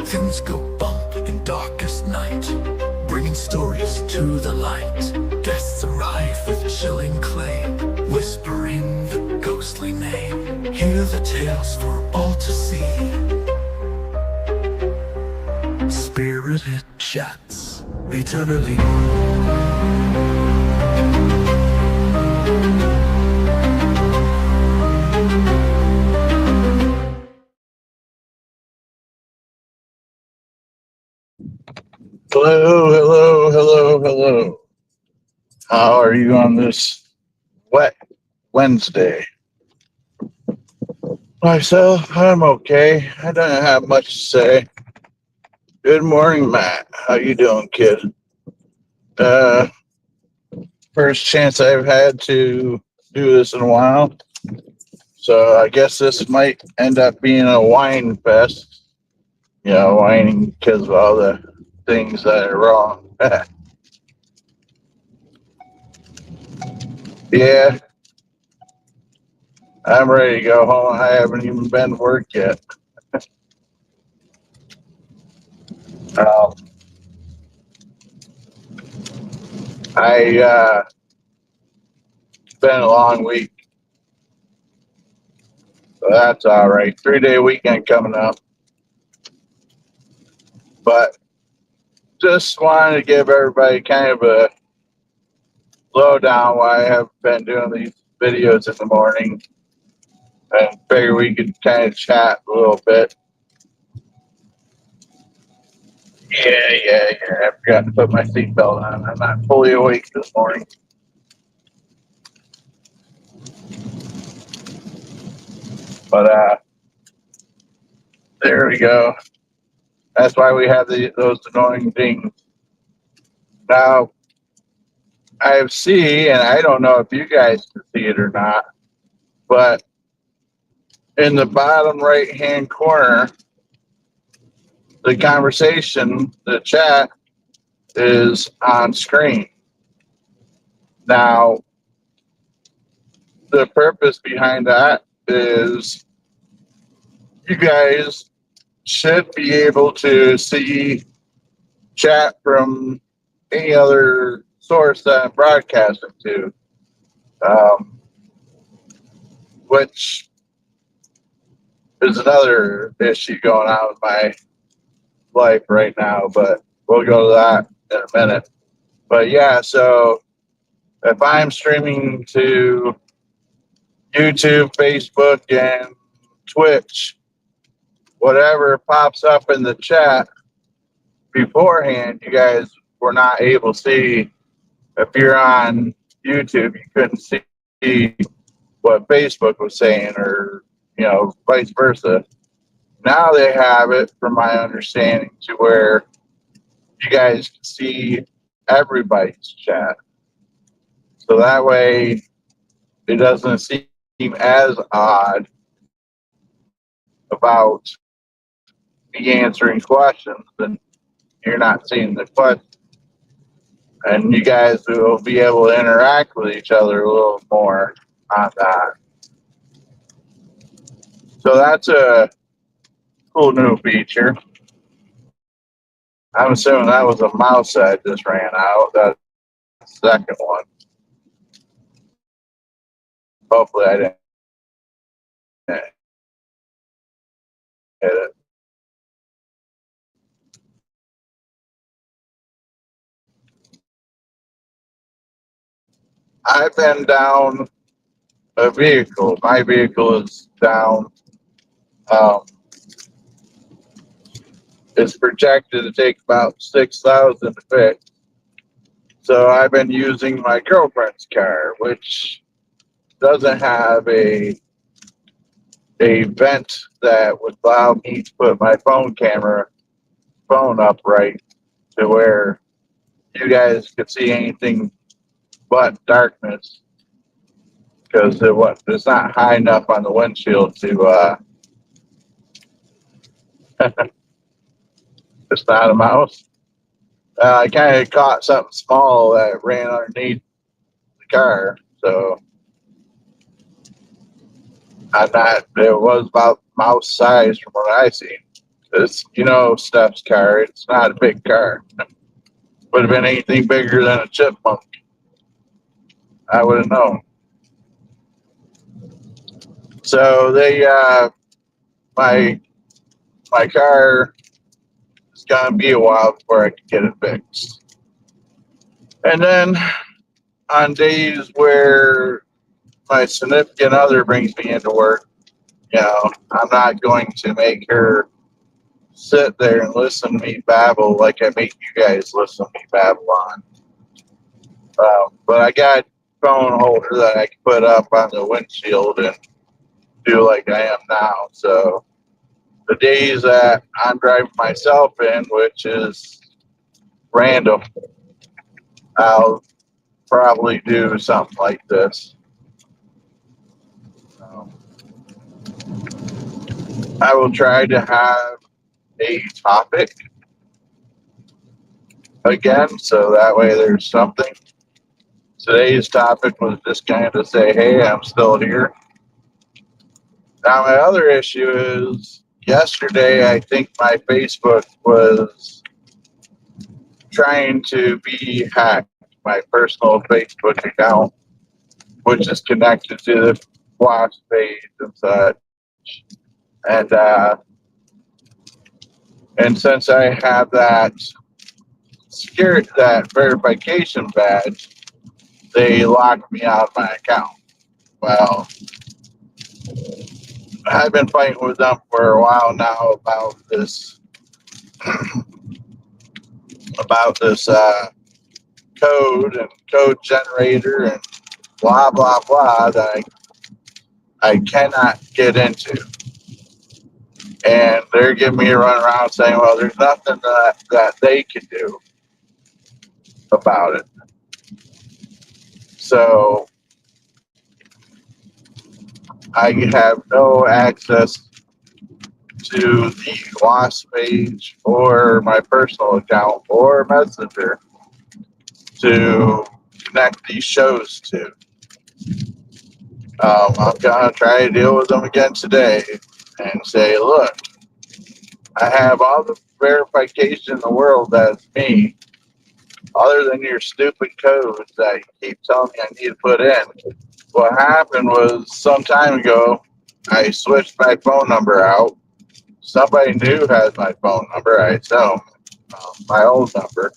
Things go bump in darkest night, bringing stories to the light. Guests arrive with chilling claim, whispering the ghostly name. Hear the tales for all to see. Spirited chats eternally. Hello, hello, hello, hello. How are you on this wet Wednesday? Myself, I'm okay. I don't have much to say. Good morning, Matt. How you doing, kid? First chance I've had to do this in a while. So I guess this might end up being a whine fest. You know, whining because of all the things that are wrong. Yeah, I'm ready to go home. I haven't even been to work yet. Um, it's been a long week, so that's all right. 3-day weekend coming up. But just wanted to give everybody kind of a lowdown why I have been doing these videos in the morning, and figure we could kind of chat a little bit. Yeah. I forgot to put my seatbelt on. I'm not fully awake this morning. But there we go. That's why we have those annoying things. Now, I see, and I don't know if you guys can see it or not, but in the bottom right-hand corner, the conversation, the chat, is on screen. Now, the purpose behind that is you guys should be able to see chat from any other source that I'm broadcasting to, which is another issue going on with my life right now, but we'll go to that in a minute. But yeah, so if I'm streaming to YouTube, Facebook, and Twitch, whatever pops up in the chat beforehand, you guys were not able to see. If you're on YouTube, you couldn't see what Facebook was saying, or vice versa. Now they have it, from my understanding, to where you guys can see everybody's chat. So that way it doesn't seem as odd about me answering questions and you're not seeing the question. And you guys will be able to interact with each other a little more on that. So that's a cool new feature. I'm assuming that was a mouse that just ran out. That's the second one. Hopefully I didn't hit it. I've been down a vehicle. My vehicle is down. It's projected to take about 6,000 to fix. So I've been using my girlfriend's car, which doesn't have a vent that would allow me to put my phone up right to where you guys could see anything but darkness, because it's not high enough on the windshield to it's not a mouse. I kind of caught something small that ran underneath the car. So I'm not, it was about mouse size from what I see. It's, Steph's car. It's not a big car. Would have been anything bigger than a chipmunk. I would have known. So my car is gonna be a while before I can get it fixed. And then on days where my significant other brings me into work, I'm not going to make her sit there and listen to me babble like I make you guys listen to me babble on. But I got a phone holder that I can put up on the windshield and do like I am now. So the days that I'm driving myself in, which is random, I'll probably do something like this. I will try to have a topic again, so that way there's something. Today's topic was just kind of say, hey, I'm still here. Now, my other issue is yesterday, I think my Facebook was trying to be hacked, my personal Facebook account, which is connected to the WASP page and such. And since I have that verification badge, they locked me out of my account. Well, I've been fighting with them for a while now about this code and code generator and blah blah blah that I cannot get into. And they're giving me a run around saying, well, there's nothing that they can do about it. So I have no access to the WASP page or my personal account or Messenger to connect these shows to. I'm going to try to deal with them again today and say, look, I have all the verification in the world that's me, other than your stupid codes that you keep telling me I need to put in. What happened was some time ago, I switched my phone number out. Somebody new has my phone number. I assume my old number,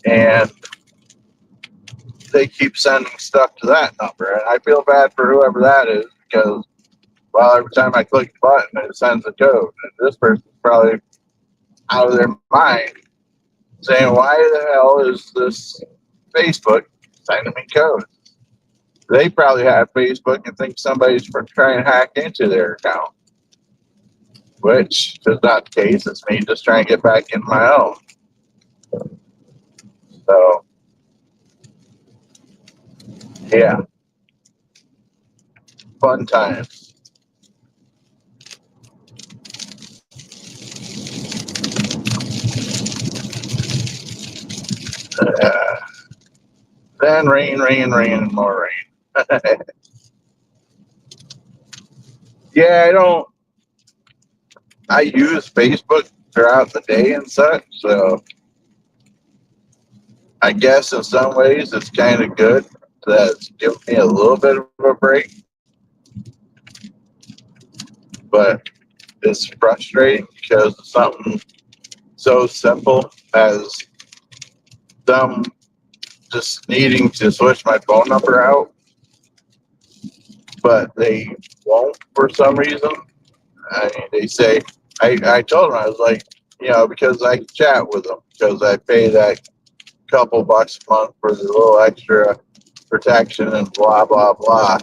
and they keep sending stuff to that number. And I feel bad for whoever that is because, well, every time I click the button, it sends a code. And this person's probably out of their mind saying, why the hell is this Facebook sending me codes? They probably have Facebook and think somebody's trying to hack into their account, which is not the case. It's me just trying to get back in my own. So, yeah, fun times. Then rain, and more rain. Yeah, I use Facebook throughout the day and such, so I guess in some ways it's kind of good that it's giving me a little bit of a break. But it's frustrating because of something so simple as them just needing to switch my phone number out, but they won't for some reason. I mean, they say, I told them, I was like, because I can chat with them, because I pay that couple bucks a month for the little extra protection and blah, blah, blah.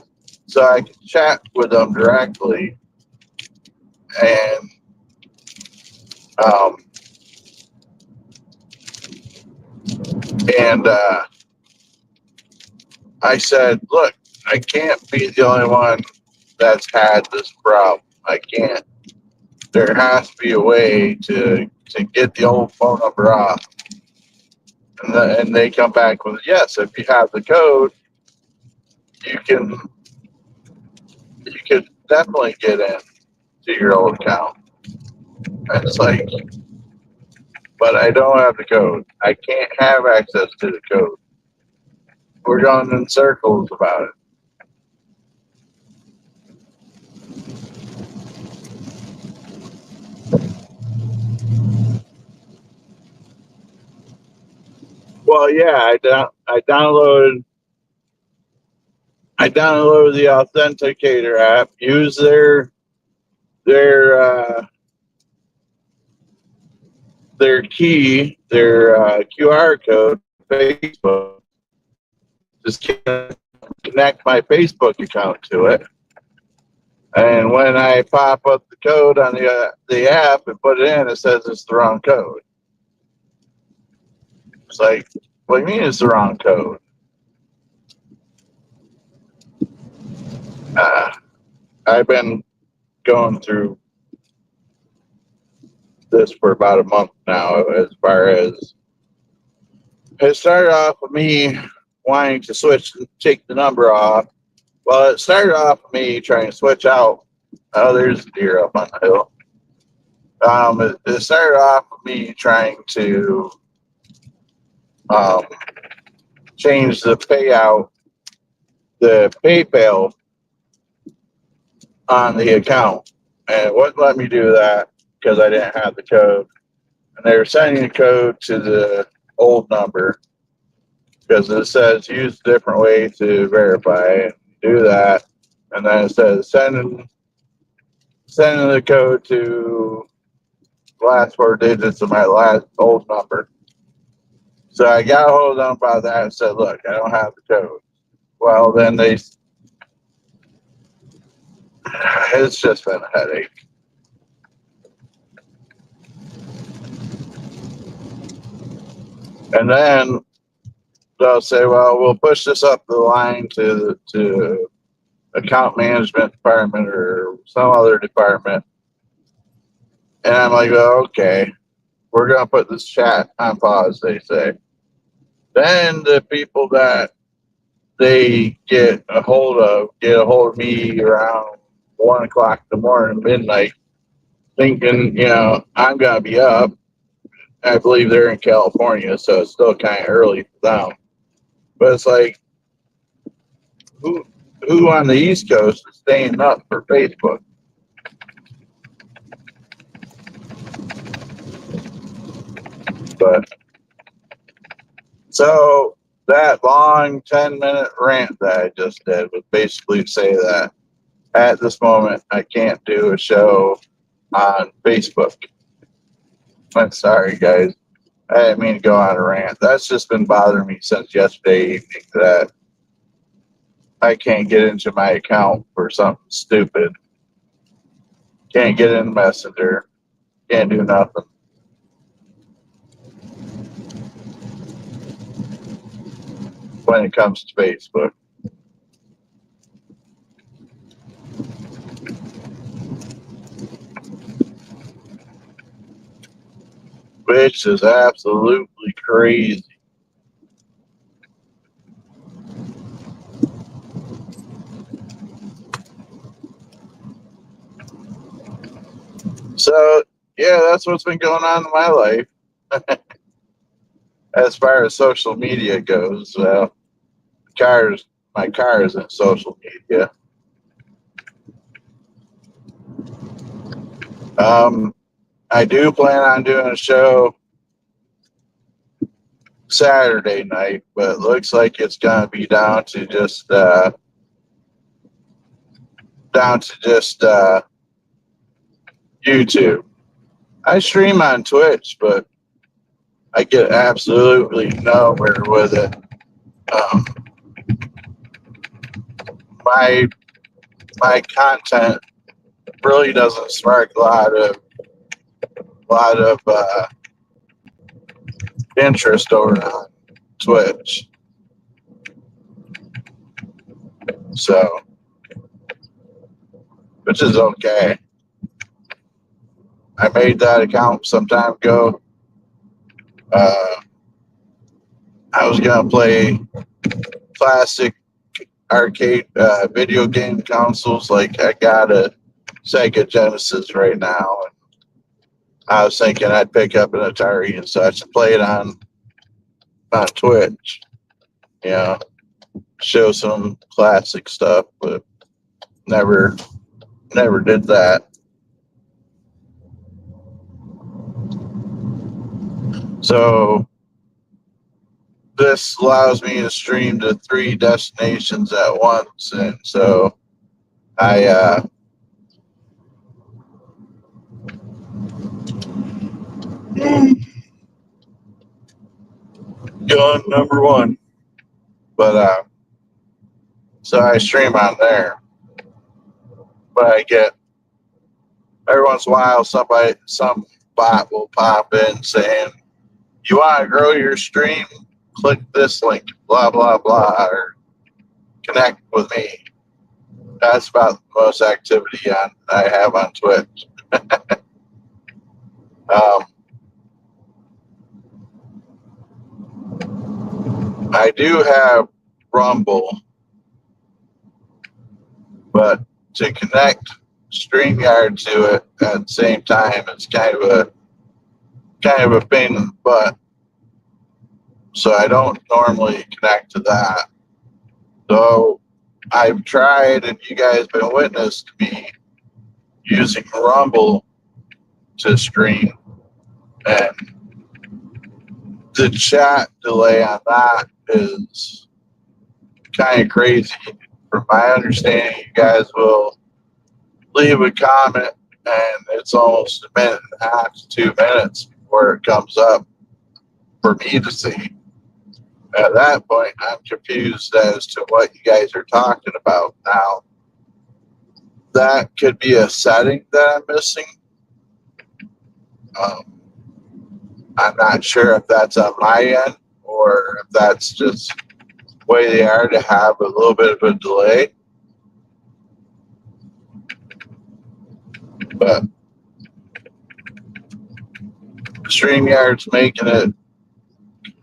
So I can chat with them directly. And I said, look, I can't be the only one that's had this problem. I can't. There has to be a way to get the old phone number off. And they come back with, yes, if you have the code, you can you could definitely get in to your old account. And it's like, but I don't have the code. I can't have access to the code. We're going in circles about it. Well, yeah, I downloaded the Authenticator app. Use their their key, their QR code, Facebook. Just connect my Facebook account to it. And when I pop up the code on the app and put it in, it says it's the wrong code. It's like, what do you mean it's the wrong code? I've been going through this for about a month now. As far as it started off with me wanting to take the number off. Well, it started off with me trying to switch out. Oh, there's a deer up on the hill. It started off with me trying to change the payout, the PayPal on the account, and it wouldn't let me do that because I didn't have the code. And they were sending the code to the old number because it says use a different way to verify and do that. And then it says sending the code to the last 4 digits of my last old number. So I got a hold of them about that and said, look, I don't have the code. Well, then it's just been a headache. And then they'll say, well, we'll push this up the line to account management department or some other department. And I'm like, well, okay, we're going to put this chat on pause, they say. Then the people that they get a hold of me around 1 o'clock in the morning, midnight, thinking, I'm going to be up. I believe they're in California, so it's still kind of early for them. But it's like, who on the East Coast is staying up for Facebook? But so that long 10-minute rant that I just did was basically to say that at this moment I can't do a show on Facebook. I'm sorry, guys. I didn't mean to go on a rant. That's just been bothering me since yesterday evening that I can't get into my account for something stupid. Can't get in Messenger. Can't do nothing. When it comes to Facebook. Which is absolutely crazy. So, yeah, that's what's been going on in my life. As far as social media goes, my car isn't social media. I do plan on doing a show Saturday night, but it looks like it's going to be down to just YouTube. I stream on Twitch, but I get absolutely nowhere with it. My content really doesn't spark a lot of interest over on Twitch. So, which is okay. I made that account some time ago. I was gonna play classic arcade video game consoles. Like I got a Sega Genesis right now, and I was thinking I'd pick up an Atari and such and play it on Twitch. You know, show some classic stuff, but never did that. So this allows me to stream to 3 destinations at once, and so I gun number one. But so I stream on there. But I get every once in a while some bot will pop in saying, "You want to grow your stream? Click this link, blah blah blah, or connect with me." That's about the most activity I have on Twitch. I do have Rumble, but to connect StreamYard to it at the same time, it's kind of a pain in the butt. So I don't normally connect to that. So I've tried, and you guys been witness to me using Rumble to stream, and the chat delay on that is kind of crazy. From my understanding, you guys will leave a comment, and it's almost a minute and a half to 2 minutes before it comes up for me to see. At that point, I'm confused as to what you guys are talking about. Now, that could be a setting that I'm missing. I'm not sure if that's on my end or if that's just the way they are to have a little bit of a delay. But StreamYard's making it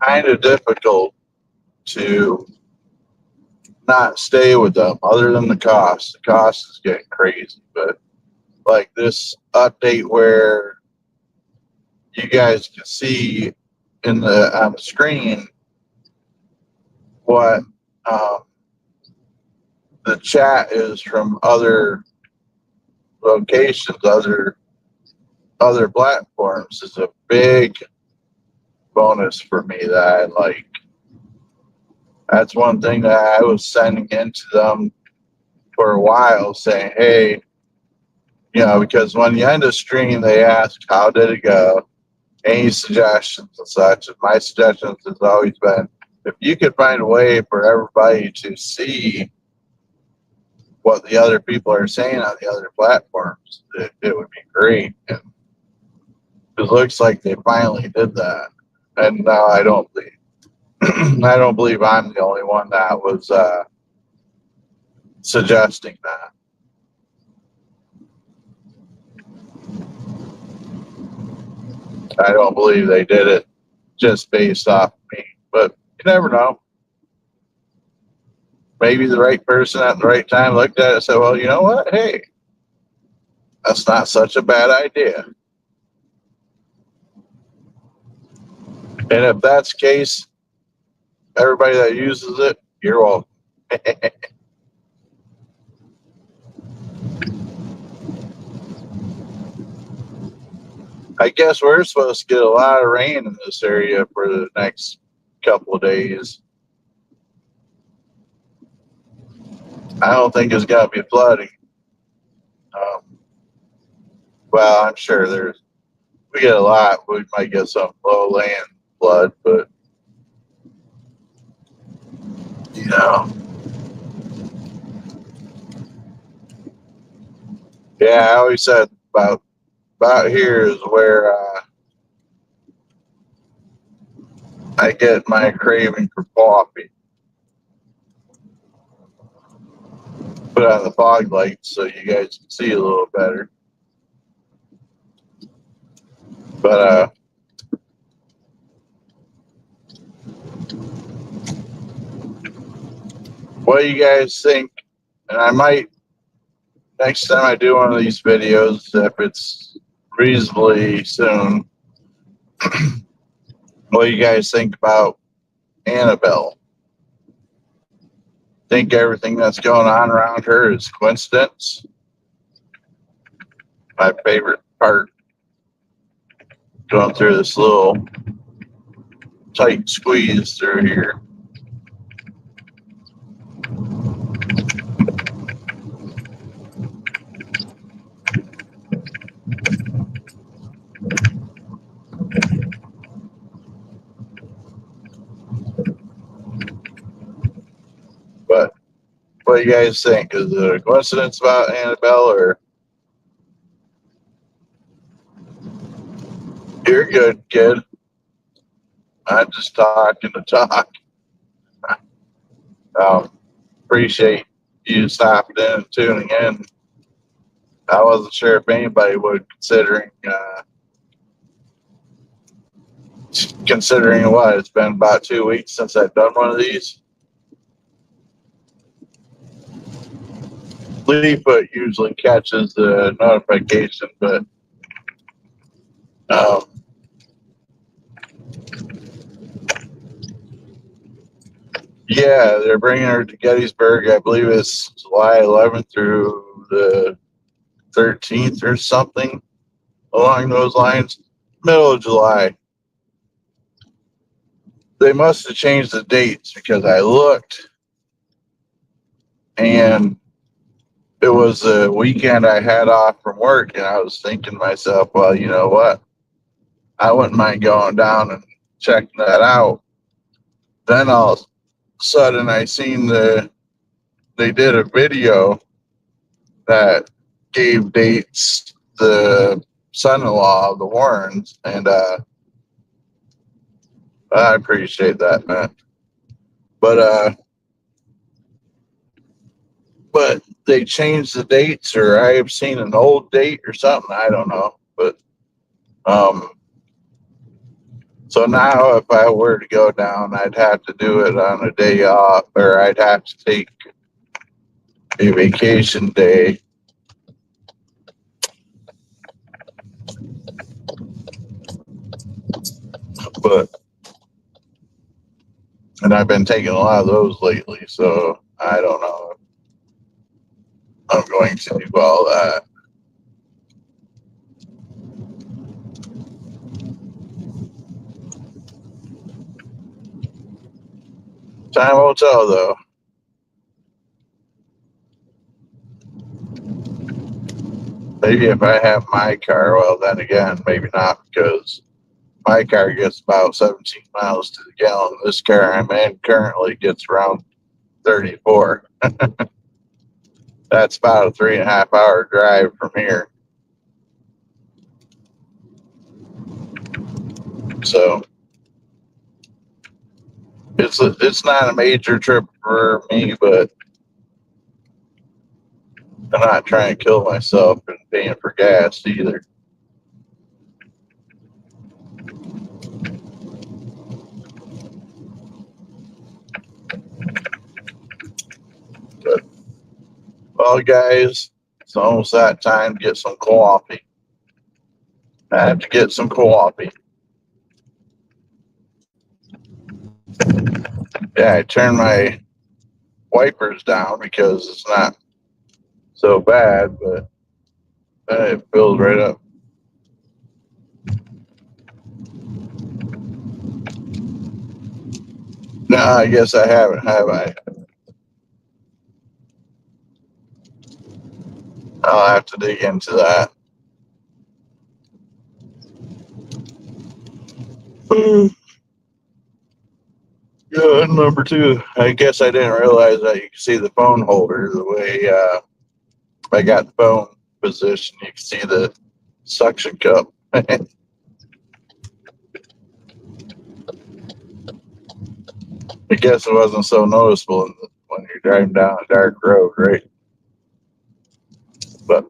kind of difficult to not stay with them, other than the cost. The cost is getting crazy, but like this update where you guys can see on the screen what the chat is from other locations, other platforms is a big bonus for me that I like. That's one thing that I was sending into them for a while, saying, "Hey, because when you end a stream, they ask, how did it go? Any suggestions and such?" And my suggestions has always been, if you could find a way for everybody to see what the other people are saying on the other platforms, it would be great. And it looks like they finally did that. And now I don't believe I don't believe I'm the only one that was suggesting that. I don't believe they did it just based off me, but you never know. Maybe the right person at the right time looked at it and said, "Well, you know what? Hey, that's not such a bad idea." And if that's the case, everybody that uses it, you're welcome. I guess we're supposed to get a lot of rain in this area for the next couple of days. I don't think it's going to be flooding. Well, I'm sure we get a lot. We might get some low land flood, but yeah, I always said about here is where I get my craving for coffee. Put on the fog lights so you guys can see a little better. But what do you guys think? And I might, next time I do one of these videos, if it's reasonably soon, what do you guys think about Annabelle? Think everything that's going on around her is coincidence? My favorite part, going through this little tight squeeze through here. But what do you guys think? Is it a coincidence about Annabelle, or you're good, kid? I'm just talking to talk. Appreciate you stopping in and tuning in. I wasn't sure if anybody would, considering what, it's been about 2 weeks since I've done one of these. Leaffoot usually catches the notification, but yeah, they're bringing her to Gettysburg. I believe it's July 11th through the 13th or something along those lines. Middle of July. They must have changed the dates because I looked and it was a weekend I had off from work, and I was thinking to myself, well, you know what? I wouldn't mind going down and checking that out. Then all of a sudden I seen they did a video that gave dates, the son-in-law of the Warrens, and I appreciate that, man. But they changed the dates, or I have seen an old date or something. I don't know, but so now if I were to go down, I'd have to do it on a day off, or I'd have to take a vacation day. And I've been taking a lot of those lately, so I don't know if I'm going to do all that. Time will tell, though. Maybe if I have my car, well, then again, maybe not, because my car gets about 17 miles to the gallon. This car I'm in currently gets around 34. That's about a 3.5 hour drive from here. So it's not a major trip for me, but I'm not trying to kill myself and paying for gas either. But, well, guys, it's almost that time to get some coffee. I have to get some coffee. Yeah, I turned my wipers down because it's not so bad, but it fills right up. No, I guess I haven't, have I? I'll have to dig into that. Yeah, number two, I guess I didn't realize that you can see the phone holder the way I got the phone position. You can see the suction cup. I guess it wasn't so noticeable when you're driving down a dark road, right? But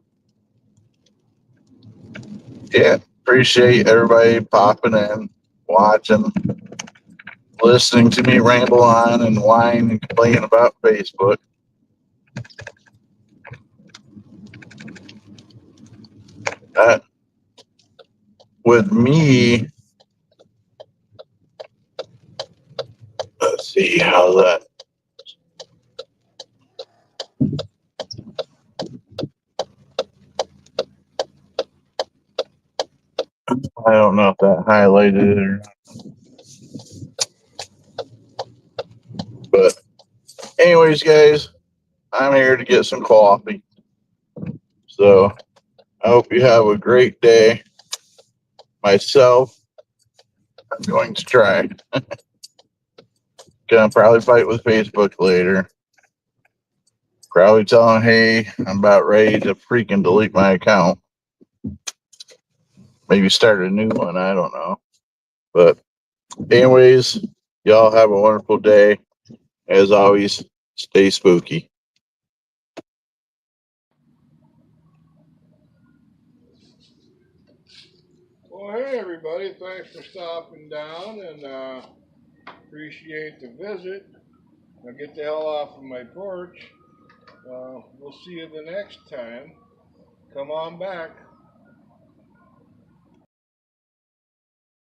yeah, appreciate everybody popping in, watching. listening to me ramble on and whine and complain about Facebook. That, with me, let's see how that. I don't know if that highlighted it or not. But, anyways, guys, I'm here to get some coffee. So, I hope you have a great day. Myself, I'm going to try. Gonna probably fight with Facebook later. Probably tell them, hey, I'm about ready to freaking delete my account. Maybe start a new one. I don't know. But, anyways, y'all have a wonderful day. As always, stay spooky. Well, hey everybody, thanks for stopping down and appreciate the visit. Now get the hell off of my porch. We'll see you the next time. Come on back.